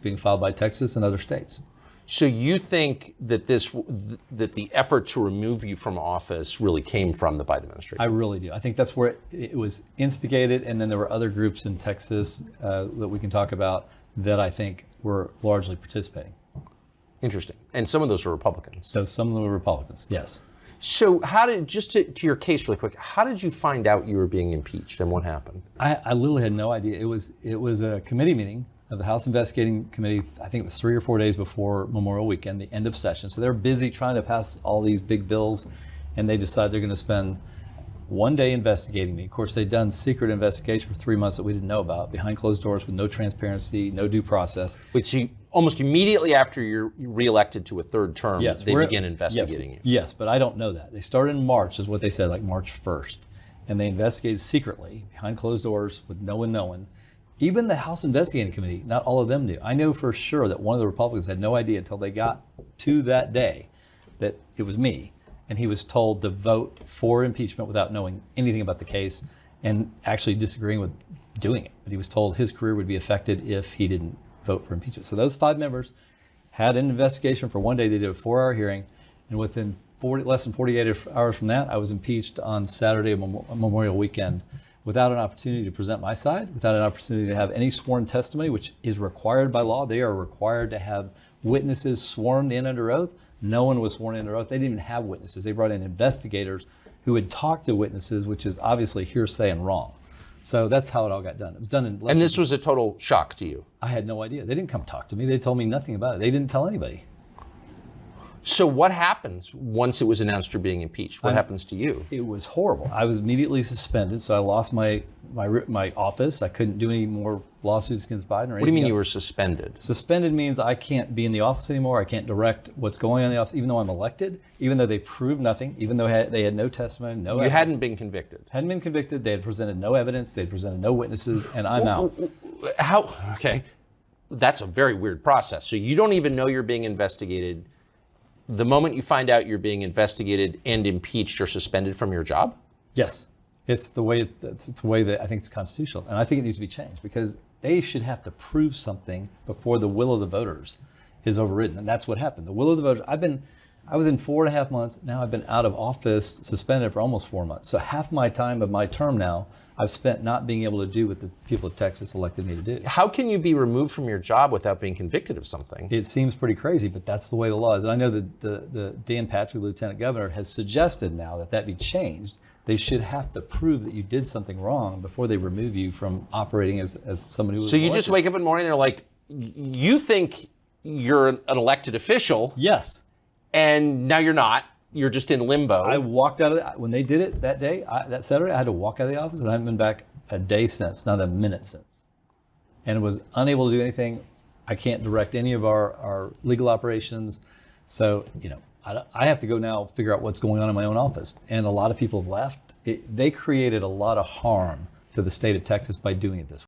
being filed by Texas and other states. So you think that that the effort to remove you from office really came from the Biden administration? I really do. I think that's where it was instigated, and then there were other groups in Texas that we can talk about that I think were largely participating. Interesting. And some of those were Republicans. So some of them were Republicans, yes. So just to your case really quick, how did you find out you were being impeached and what happened? I literally had no idea. It was a committee meeting of the House Investigating Committee. I think it was 3 or 4 days before Memorial Weekend, the end of session. So they're busy trying to pass all these big bills, and they decide they're going to spend one day investigating me. Of course, they'd done secret investigation for 3 months that we didn't know about, behind closed doors with no transparency, no due process. Which you, almost immediately after you're reelected to a third term, yes, they begin investigating you. Yes, but I don't know that. They started in March, is what they said, like March 1st. And they investigated secretly, behind closed doors, with no one knowing. Even the House Investigating Committee, not all of them knew. I know for sure that one of the Republicans had no idea until they got to that day that it was me. And he was told to vote for impeachment without knowing anything about the case and actually disagreeing with doing it. But he was told his career would be affected if he didn't vote for impeachment. So those 5 members had an investigation for one day. They did a 4-hour hearing. And within less than 48 hours from that, I was impeached on Saturday of Memorial Weekend, without an opportunity to present my side, without an opportunity to have any sworn testimony, which is required by law. They are required to have witnesses sworn in under oath. No one was sworn in under oath. They didn't even have witnesses. They brought in investigators who had talked to witnesses, which is obviously hearsay and wrong. So that's how it all got done. It was done in less And this was a total shock to you? I had no idea. They didn't come talk to me. They told me nothing about it. They didn't tell anybody. So what happens once it was announced you're being impeached? What happens to you? It was horrible. I was immediately suspended, so I lost my office. I couldn't do any more lawsuits against Biden or anything. What do you mean you were suspended? Suspended means I can't be in the office anymore. I can't direct what's going on in the office, even though I'm elected, even though they proved nothing, even though they had no testimony, no evidence. You hadn't been convicted? Hadn't been convicted. They had presented no evidence. They had presented no witnesses, and I'm out. How? Okay. That's a very weird process. So you don't even know you're being investigated. The moment you find out you're being investigated and impeached, you're suspended from your job? Yes. It's the way that I think it's constitutional. And I think it needs to be changed because they should have to prove something before the will of the voters is overridden. And that's what happened. The will of the voters, I was in 4.5 months. Now I've been out of office, suspended for almost 4 months. So half my time of my term now, I've spent not being able to do what the people of Texas elected me to do. How can you be removed from your job without being convicted of something? It seems pretty crazy, but that's the way the law is. And I know that the Dan Patrick, Lieutenant Governor, has suggested now that be changed. They should have to prove that you did something wrong before they remove you from operating as somebody who was So you elected. just wake up in the morning and they're like, you think you're an elected official. Yes. And now you're not. You're just in limbo. I walked out of when they did it that day, that Saturday, I had to walk out of the office, and I haven't been back a day since, not a minute since. And was unable to do anything. I can't direct any of our legal operations. So, I have to go now figure out what's going on in my own office. And a lot of people have left. They created a lot of harm to the state of Texas by doing it this way.